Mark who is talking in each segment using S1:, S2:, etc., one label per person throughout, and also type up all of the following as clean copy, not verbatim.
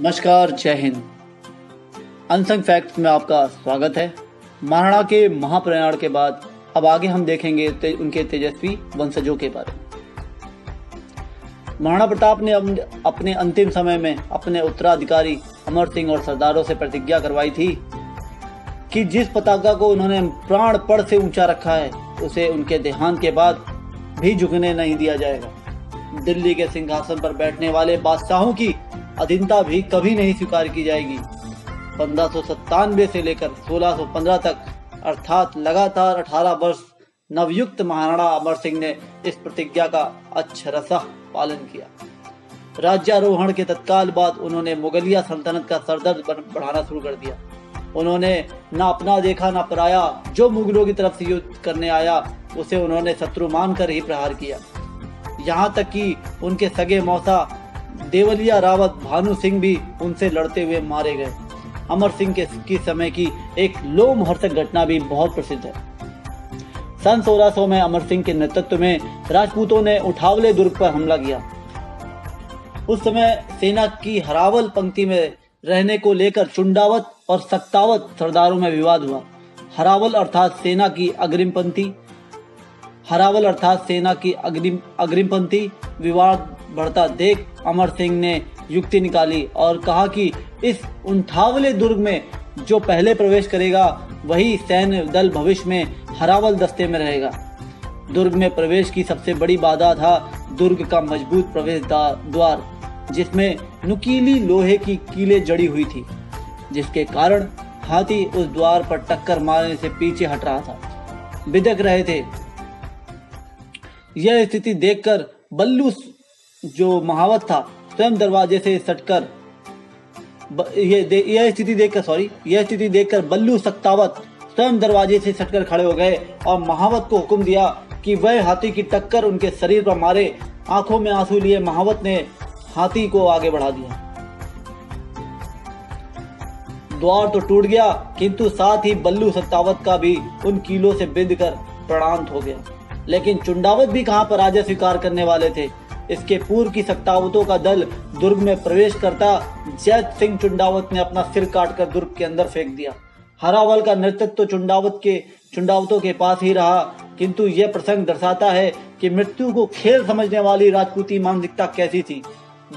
S1: नमस्कार, जय Hind. Unsung facts में आपका स्वागत है। महाराणा के महाप्रयाण के बाद अब आगे हम देखेंगे उनके तेजस्वी वंशजों के बारे में। महाराणा प्रताप ने अपने अंतिम समय में अपने उत्तराधिकारी अमर सिंह और सरदारों से प्रतिज्ञा करवाई थी कि जिस पताका को उन्होंने प्राणपण से ऊंचा रखा है उसे उनके देहांत के बाद भी झुकने नहीं दिया जाएगा। दिल्ली के सिंहासन पर बैठने वाले बादशाहों की अधीनता भी कभी नहीं स्वीकार की जाएगी। 1597 से लेकर 1615 तक अर्थात लगातार 18 वर्ष नवयुक्त महाराणा अमर सिंह ने इस प्रतिज्ञा का अक्षरशः पालन किया। राज्यारोहण के तत्काल बाद उन्होंने मुगलिया सल्तनत का सरदर्द बढ़ाना शुरू कर दिया। उन्होंने न अपना देखा न पराया। जो मुगलों की तरफ से युद्ध करने आया उसे उन्होंने शत्रु मानकर ही प्रहार किया। यहाँ तक कि उनके सगे मौसा देवलिया रावत भानु सिंह भी उनसे लड़ते हुए मारे गए। अमर सिंह के समय की एक लोमहर्षक घटना भी बहुत प्रसिद्ध है। सन 1600 में अमर सिंह के नेतृत्व में राजपूतों ने उठावले दुर्ग पर हमला किया। उस समय सेना की हरावल पंक्ति में रहने को लेकर चुंडावत और सक्तावत सरदारों में विवाद हुआ। हरावल अर्थात सेना की अग्रिमपंथी विवाद बढ़ता देख अमर सिंह ने युक्ति निकाली और कहा कि इस उठावले दुर्ग में जो पहले प्रवेश करेगा वही सैन्य दल भविष्य में हरावल दस्ते में रहेगा। दुर्ग में प्रवेश की सबसे बड़ी बाधा था दुर्ग का मजबूत प्रवेश द्वार, जिसमें नुकीली लोहे की कीलें जड़ी हुई थी, जिसके कारण हाथी उस द्वार पर टक्कर मारने से पीछे हट रहा था, बिदक रहे थे। यह स्थिति देखकर बल्लू जो महावत था स्वयं दरवाजे से सटकर यह स्थिति देखकर बल्लू सक्तावत स्वयं दरवाजे से सटकर खड़े हो गए और महावत को हुक्म दिया कि वह हाथी की टक्कर उनके शरीर पर मारे। आंखों में आंसू लिए महावत ने हाथी को आगे बढ़ा दिया। द्वार तो टूट गया, किंतु साथ ही बल्लू सक्तावत का भी उन कीलों से बिंधकर प्राणांत हो गया। लेकिन चुंडावत भी कहां पराजय स्वीकार करने वाले थे। इसके पूर्व की सक्तावतों का दल दुर्ग में प्रवेश करता जैत सिंह चुंडावत ने अपना सिर काटकर दुर्ग के अंदर फेंक दिया। हरावल का नेतृत्व चुंडावतों के पास ही रहा, किंतु यह प्रसंग दर्शाता है कि मृत्यु को खेल समझने वाली राजपूती मानसिकता कैसी थी।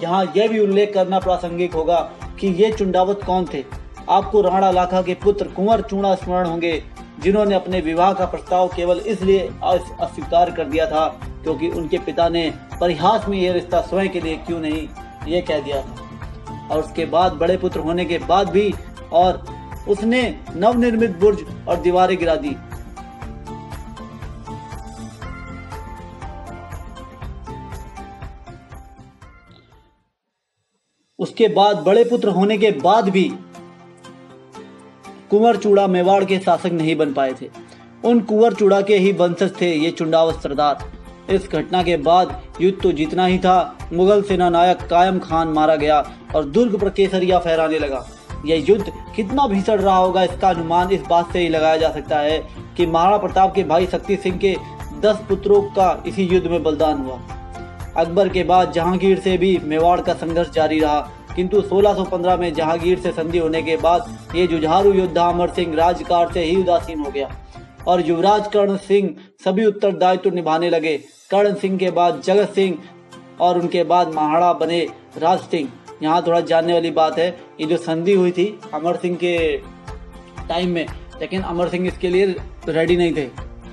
S1: यहाँ यह भी उल्लेख करना प्रासंगिक होगा कि ये चुंडावत कौन थे। आपको राणा लाखा के पुत्र कुंवर चूड़ा स्मरण होंगे, जिन्होंने अपने विवाह का प्रस्ताव केवल इसलिए अस्वीकार कर दिया था क्योंकि उनके पिता ने परिहास में यह रिश्ता स्वयं के लिए क्यों नहीं ये कह दिया था। और उसके बाद बड़े पुत्र होने के बाद भी और उसने नवनिर्मित बुर्ज और दीवारें गिरा दी। उसके बाद बड़े पुत्र होने के बाद भी कुंवर चूड़ा मेवाड़ के शासक नहीं बन पाए थे। उन कुंवर चूड़ा के ही वंशज थे ये चुंडावत सरदार। इस घटना के बाद युद्ध तो जीतना ही था। मुगल सेनानायक कायम खान मारा गया और दुर्ग पर केसरिया फहराने लगा। यह युद्ध कितना भीषण रहा होगा इसका अनुमान इस बात से ही लगाया जा सकता है कि महाराणा प्रताप के भाई शक्ति सिंह के 10 पुत्रों का इसी युद्ध में बलिदान हुआ। अकबर के बाद जहांगीर से भी मेवाड़ का संघर्ष जारी रहा, किंतु 1615 में जहांगीर से संधि होने के बाद ये जुझारू योद्धा अमर सिंह राजकार से ही उदासीन हो गया और युवराज कर्ण सिंह सभी उत्तरदायित्व निभाने लगे। कर्ण सिंह के बाद जगत सिंह और उनके बाद महाराणा बने राज सिंह। यहाँ थोड़ा जानने वाली बात है, ये जो संधि हुई थी अमर सिंह के टाइम में, लेकिन अमर सिंह इसके लिए रेडी नहीं थे,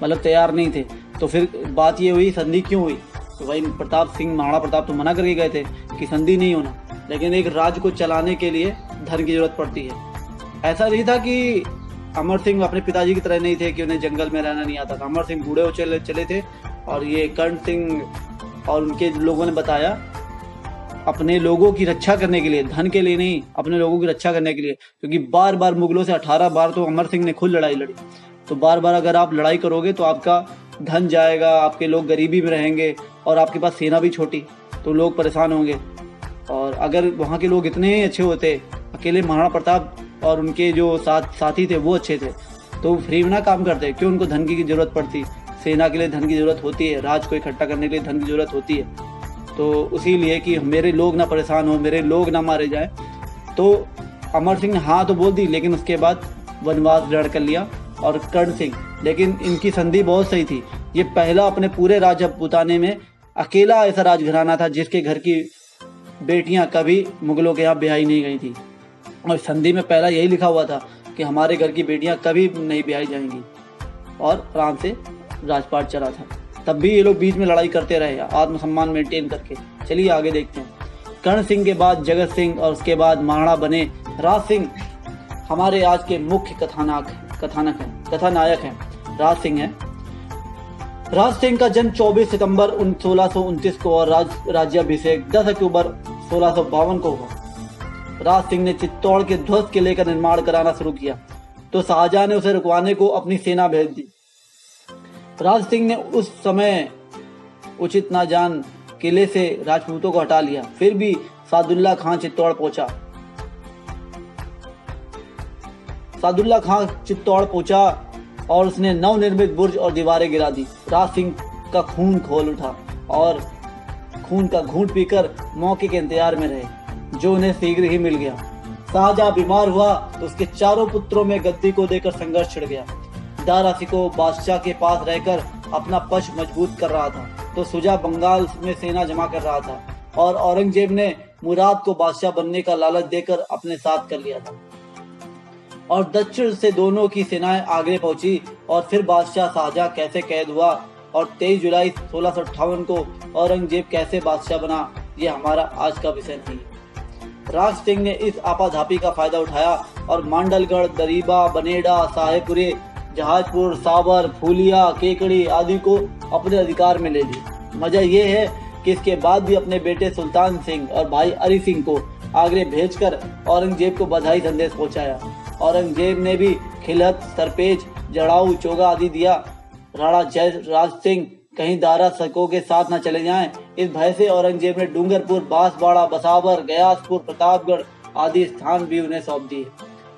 S1: मतलब तैयार नहीं थे। तो फिर बात ये हुई संधि क्यों हुई, तो भाई महाराणा प्रताप तो मना करके गए थे कि संधि नहीं होना, लेकिन एक राज्य को चलाने के लिए धन की जरूरत पड़ती है। ऐसा नहीं था कि अमर सिंह अपने पिताजी की तरह नहीं थे कि उन्हें जंगल में रहना नहीं आता था। अमर सिंह बूढ़े हो चले थे और ये कर्ण सिंह और उनके लोगों ने बताया अपने लोगों की रक्षा करने के लिए, धन के लिए नहीं, अपने लोगों की रक्षा करने के लिए, क्योंकि बार बार मुगलों से 18 बार तो अमर सिंह ने खुद लड़ाई लड़ी। तो बार बार अगर आप लड़ाई करोगे तो आपका धन जाएगा, आपके लोग गरीबी में रहेंगे और आपके पास सेना भी छोटी, तो लोग परेशान होंगे। और अगर वहाँ के लोग इतने ही अच्छे होते, अकेले महाराणा प्रताप और उनके जो साथी थे वो अच्छे थे, तो फ्री में ना काम करते, क्यों उनको धन की जरूरत पड़ती। सेना के लिए धन की जरूरत होती है, राज को इकट्ठा करने के लिए धन की जरूरत होती है। तो उसी लिए कि मेरे लोग ना परेशान हो, मेरे लोग ना मारे जाए, तो अमर सिंह ने हाँ तो बोल दी, लेकिन उसके बाद वनवास ग्रहण कर लिया। और कर्ण सिंह, लेकिन इनकी संधि बहुत सही थी। ये पहला अपने पूरे राजपूताने में अकेला ऐसा राजघराना था जिसके घर की बेटियां कभी मुगलों के यहाँ ब्याही नहीं गई थी। और संधि में पहला यही लिखा हुआ था कि हमारे घर की बेटियां कभी नहीं ब्याही जाएंगी। और आराम से राजपाट चला था। तब भी ये लोग बीच में लड़ाई करते रहे आत्मसम्मान मेंटेन करके। चलिए आगे देखते हैं। कर्ण सिंह के बाद जगत सिंह और उसके बाद महाराणा बने राज सिंह। हमारे आज के मुख्य कथानायक हैं राज सिंह हैं। राज सिंह का जन्म 24 सितंबर 1629 को और राज्याभिषेक 10 अक्टूबर 1652 को हुआ। राज सिंह ने चित्तौड़ के ध्वस्त किले का निर्माण कराना शुरू किया तो शाहजहां ने उसे रुकवाने को अपनी सेना भेज दी। राज सिंह ने उस समय उचित न जान किले से राजपूतों को हटा लिया। फिर भी सादुल्ला खां चित्तौड़ पहुंचा और उसने नवनिर्मित बुर्ज और दीवारें गिरा दी। राज सिंह का खून खोल उठा और खून का घूंट पीकर मौके के इंतजार में रहे, जो उन्हें शीघ्र ही मिल गया। शाहजहां बीमार हुआ तो उसके चारों पुत्रों में गद्दी को देकर संघर्ष छिड़ गया। दारा शिकोह बादशाह के पास रहकर अपना पक्ष मजबूत कर रहा था तो शुजा बंगाल में सेना जमा कर रहा था और औरंगजेब ने मुराद को बादशाह बनने का लालच देकर अपने साथ कर लिया था। और दक्षिण से दोनों की सेनाएं आगरे पहुंची और फिर बादशाह शाहजहां कैसे कैद हुआ और 23 जुलाई 1658 को औरंगजेब कैसे बादशाह बना, ये हमारा आज का विषय नहीं है। राज सिंह ने इस आपाधापी का फायदा उठाया और मांडलगढ़, दरीबा, बनेडा, साहेबपुरे, जहाजपुर, साबर, फूलिया, केकड़ी आदि को अपने अधिकार में ले लिया। मजा ये है कि इसके बाद भी अपने बेटे सुल्तान सिंह और भाई अरी सिंह को आगरे भेजकर औरंगजेब को बधाई संदेश पहुंचाया। औरंगजेब ने भी खिलहत, सरपेज, जड़ाऊ, चोगा आदि दिया। राणा जयराज सिंह कहीं दारा शिकोह के साथ न चले जाएं, इस भय से औरंगजेब ने डूंगरपुर, बांसवाड़ा, बसावर, गयासपुर, प्रतापगढ़ आदि स्थान भी उन्हें सौंप दिए।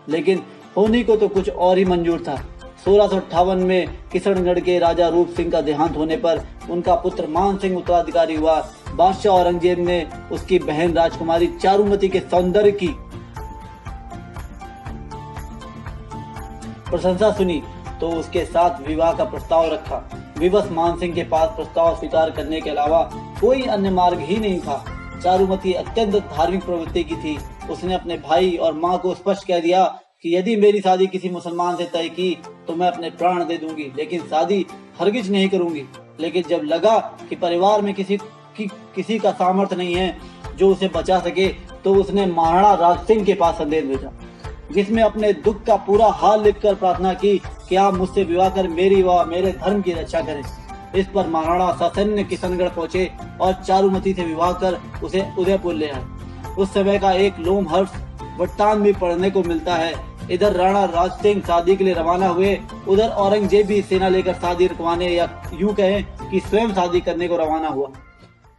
S1: लेकिन होनी को तो कुछ और ही मंजूर था। 1658 में किशनगढ़ के राजा रूप सिंह का देहांत होने पर उनका पुत्र मान सिंह उत्तराधिकारी हुआ। बादशाह औरंगजेब ने उसकी बहन राजकुमारी चारुमती के सौंदर्य की प्रशंसा सुनी तो उसके साथ विवाह का प्रस्ताव रखा। विवश मान सिंह के पास प्रस्ताव स्वीकार करने के अलावा कोई अन्य मार्ग ही नहीं था। चारुमती अत्यंत धार्मिक प्रवृत्ति की थी। उसने अपने भाई और माँ को स्पष्ट कह दिया कि यदि मेरी शादी किसी मुसलमान से तय की तो मैं अपने प्राण दे दूंगी, लेकिन शादी हरगिज नहीं करूंगी। लेकिन जब लगा कि परिवार में किसी का सामर्थ्य नहीं है जो उसे बचा सके तो उसने महाराणा राज सिंह के पास संदेश भेजा, जिसमें अपने दुख का पूरा हाल लिखकर प्रार्थना की कि आप मुझसे विवाह कर मेरी व मेरे धर्म की रक्षा करें। इस पर महाराणा ससैन्य किशनगढ़ पहुंचे और चारुमती से विवाह कर उसे उदयपुर ले आए। उस समय का एक लोमहर्ष वृत्तांत भी पढ़ने को मिलता है। इधर राणा राज सिंह शादी के लिए रवाना हुए, उधर औरंगजेब भी सेना लेकर शादी रुकवाने या यूं कहें कि स्वयं शादी करने को रवाना हुआ।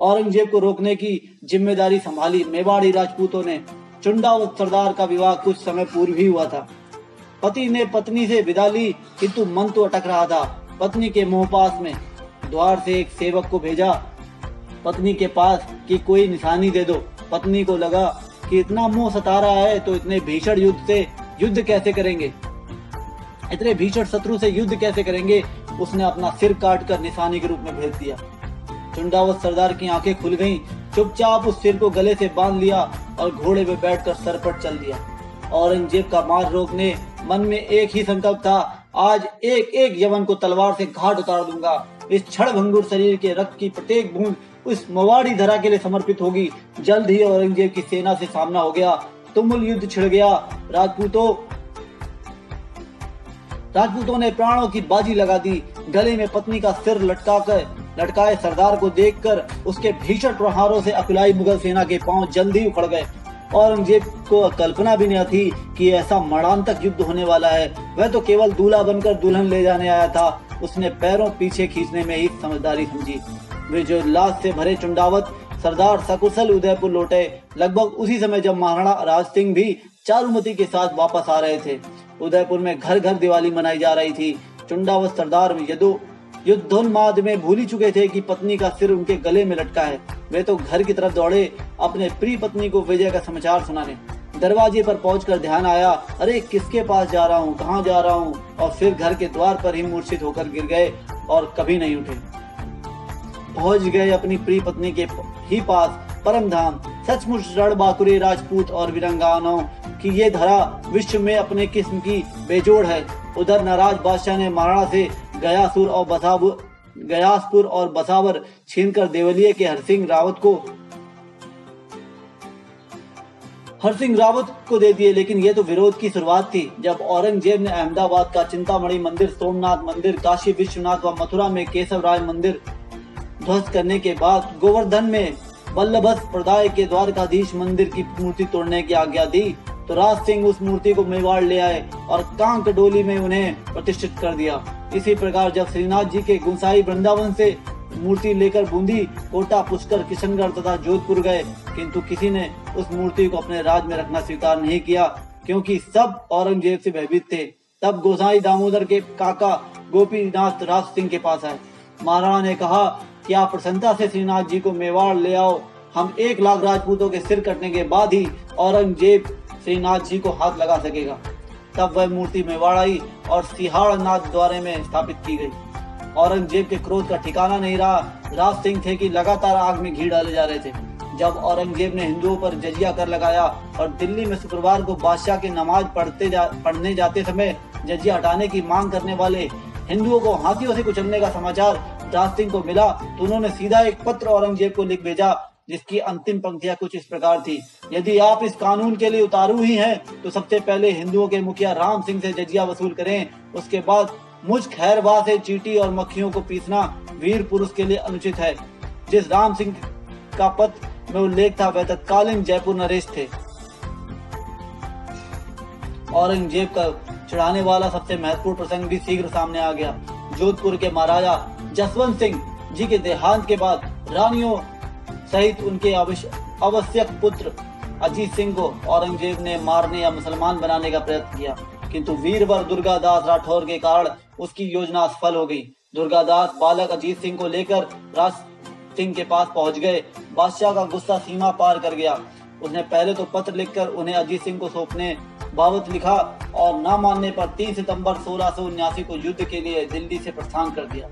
S1: औरंगजेब को रोकने की जिम्मेदारी संभाली मेवाड़ी राजपूतों ने। चुंडावत सरदार का विवाह कुछ समय पूर्व ही हुआ था। पति ने पत्नी से विदा ली किंतु मन तो अटक रहा था। पत्नी के मोहपास में द्वार से एक सेवक को भेजा पत्नी के पास कि कोई निशानी दे दो। पत्नी को लगा कि इतना मोह सता रहा है तो इतने भीषण युद्ध कैसे करेंगे, इतने भीषण शत्रु से युद्ध कैसे करेंगे। उसने अपना सिर काट कर निशानी के रूप में भेज दिया। चुंडावत सरदार की आंखें खुल गईं। चुपचाप उस सिर को गले से बांध लिया और घोड़े पे बैठकर सरपट चल दिया। औरंगजेब का मार रोकने मन में एक ही संकल्प था, आज एक एक यवन को तलवार से घाट उतार दूंगा। इस क्षण भंगुर शरीर के रक्त की प्रत्येक बूंद उस मवाड़ी धरा के लिए समर्पित होगी। जल्द ही औरंगजेब की सेना से सामना हो गया। तुमुल युद्ध छिड़ गया। राजपूतों ने प्राणों की बाजी लगा दी। गले में पत्नी का सिर लटकाए सरदार को देखकर उसके भीषण प्रहारों से अकुलाई मुगल सेना के पांव जल्दी ही उखड़ गए। औरंगजेब को कल्पना भी नहीं थी कि ऐसा मरणांतक युद्ध होने वाला है। वह तो केवल दूल्हा बनकर दुल्हन ले जाने आया था। उसने पैरों पीछे खींचने में ही समझदारी समझी। वे जो लाश से भरे चुंडावत सरदार सकुशल उदयपुर लौटे। लगभग उसी समय जब महाराणा राज सिंह भी चारुमती के साथ वापस आ रहे थे। उदयपुर में घर घर दिवाली मनाई जा रही थी। चुंडावत सरदार युद्धोन्माद में भूल ही चुके थे कि पत्नी का सिर उनके गले में लटका है। वे तो घर की तरफ दौड़े अपने प्रिय पत्नी को विजय का समाचार सुनाने। दरवाजे पर पहुंचकर ध्यान आया, अरे किसके पास जा रहा हूँ, कहाँ जा रहा हूँ, और फिर घर के द्वार पर ही मूर्छित होकर गिर गए और कभी नहीं उठे। पहुंच गए अपनी प्रिय पत्नी के ही पास परम धाम। सचमुच रणबांकुरे राजपूत और वीरांगनाओं की ये धरा विश्व में अपने किस्म की बेजोड़ है। उधर नाराज बादशाह ने महाराणा से गयासपुर और बसावर छीनकर देवलिये के हरसिंह रावत को दे दिए, लेकिन ये तो विरोध की शुरुआत थी। जब औरंगजेब ने अहमदाबाद का चिंतामणि मंदिर, सोमनाथ मंदिर, काशी विश्वनाथ व मथुरा में केशव राय मंदिर ध्वस्त करने के बाद गोवर्धन में वल्लभ संप्रदाय के द्वारकाधीश मंदिर की मूर्ति तोड़ने की आज्ञा दी, तो राज सिंह उस मूर्ति को मेवाड़ ले आए और कांक डोली में उन्हें प्रतिष्ठित कर दिया। इसी प्रकार जब श्रीनाथ जी के गुंसाई वृंदावन से मूर्ति लेकर बूंदी, कोटा, पुष्कर, किशनगढ़ तथा जोधपुर गए, किंतु किसी ने उस मूर्ति को अपने राज में रखना स्वीकार नहीं किया, क्योंकि सब औरंगजेब से भयभीत थे। तब गोसाई दामोदर के काका गोपीनाथ राज सिंह के पास आए। महाराणा ने कहा कि आप प्रसन्नता से श्रीनाथ जी को मेवाड़ ले आओ, हम 1 लाख राजपूतों के सिर कटने के बाद ही औरंगजेब श्रीनाथ जी को हाथ लगा सकेगा। तब वह मूर्ति मेवाड़ आई और सिहाड़नाथ द्वारे में स्थापित की गई। औरंगजेब के क्रोध का ठिकाना नहीं रहा। राज सिंह थे कि लगातार आग में घी डाले जा रहे थे। जब औरंगजेब ने हिंदुओं पर जजिया कर लगाया और दिल्ली में शुक्रवार को बादशाह की नमाज पढ़ने जाते समय जजिया हटाने की मांग करने वाले हिंदुओं को हाथियों से कुचलने का समाचार राज सिंह को मिला, तो उन्होंने सीधा एक पत्र औरंगजेब को लिख भेजा, जिसकी अंतिम पंक्तियां कुछ इस प्रकार थी, यदि आप इस कानून के लिए उतारू ही हैं, तो सबसे पहले हिंदुओं के मुखिया राम सिंह से जजिया वसूल करें। उसके बाद मुझ खैरबा से चींटी और मक्खियों को पीसना वीर पुरुष के लिए अनुचित है। जिस राम सिंह का पत्र में उल्लेख था वह तत्कालीन जयपुर नरेश थे। औरंगजेब का चढ़ाने वाला सबसे महत्वपूर्ण प्रसंग भी शीघ्र सामने आ गया। जोधपुर के महाराजा जसवंत सिंह जी के देहांत के बाद रानियों सहित उनके आवश्यक पुत्र अजीत सिंह को औरंगजेब ने मारने या मुसलमान बनाने का प्रयत्न किया, किंतु वीरवर दुर्गादास राठौर के कारण उसकी योजना असफल हो गई। दुर्गादास बालक अजीत सिंह को लेकर राज सिंह के पास पहुंच गए। बादशाह का गुस्सा सीमा पार कर गया। उसने पहले तो पत्र लिखकर उन्हें अजीत सिंह को सौंपने बाबत लिखा और न मानने पर 3 सितंबर 1679 को युद्ध के लिए दिल्ली से प्रस्थान कर दिया।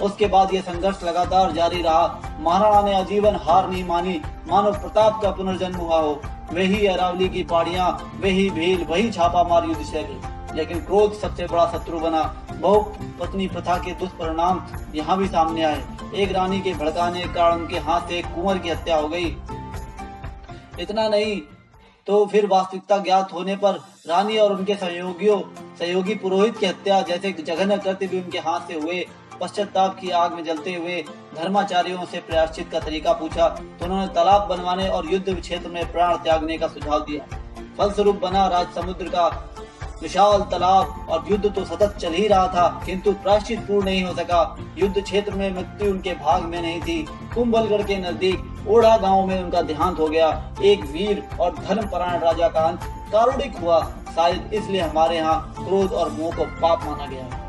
S1: उसके बाद यह संघर्ष लगातार जारी रहा। महाराणा ने आजीवन हार नहीं मानी, मानो प्रताप का पुनर्जन्म हुआ हो। वही अरावली की पहाड़ियां, वही भील, वही छापामार युद्ध शैली। लेकिन क्रोध सबसे बड़ा शत्रु बना। बहु पत्नी प्रथा के दुष्परिणाम यहाँ भी सामने आए। एक रानी के भड़काने के कारण उनके हाथ से एक कुंवर की हत्या हो गई। इतना नहीं तो फिर वास्तविकता ज्ञात होने पर रानी और उनके सहयोगी पुरोहित की हत्या जैसे जघन्य कृत्य भी उनके हाथ से हुए। पश्चाताप की आग में जलते हुए धर्माचार्यों से प्रायश्चित का तरीका पूछा, तो उन्होंने तालाब बनवाने और युद्ध क्षेत्र में प्राण त्यागने का सुझाव दिया। फलस्वरूप बना राज समुद्र का विशाल तालाब और युद्ध तो सतत चल ही रहा था, किंतु प्रायश्चित पूर्ण नहीं हो सका। युद्ध क्षेत्र में मृत्यु उनके भाग में नहीं थी। कुंभलगढ़ के नजदीक ओढ़ा गांव में उनका देहांत हो गया। एक वीर और धर्मपरायण राजा का अंत कारुणिक हुआ। शायद इसलिए हमारे यहाँ क्रोध और मोह को पाप माना गया है।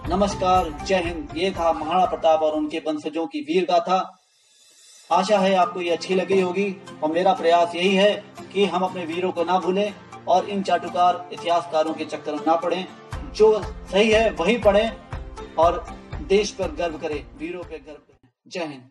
S1: नमस्कार, जय हिंद। ये था महाराणा प्रताप और उनके वंशजों की वीर गाथा। आशा है आपको ये अच्छी लगी होगी और मेरा प्रयास यही है कि हम अपने वीरों को ना भूलें और इन चाटुकार इतिहासकारों के चक्कर में ना पड़ें। जो सही है वही पढ़ें और देश पर गर्व करें, वीरों पर गर्व करें। जय हिंद।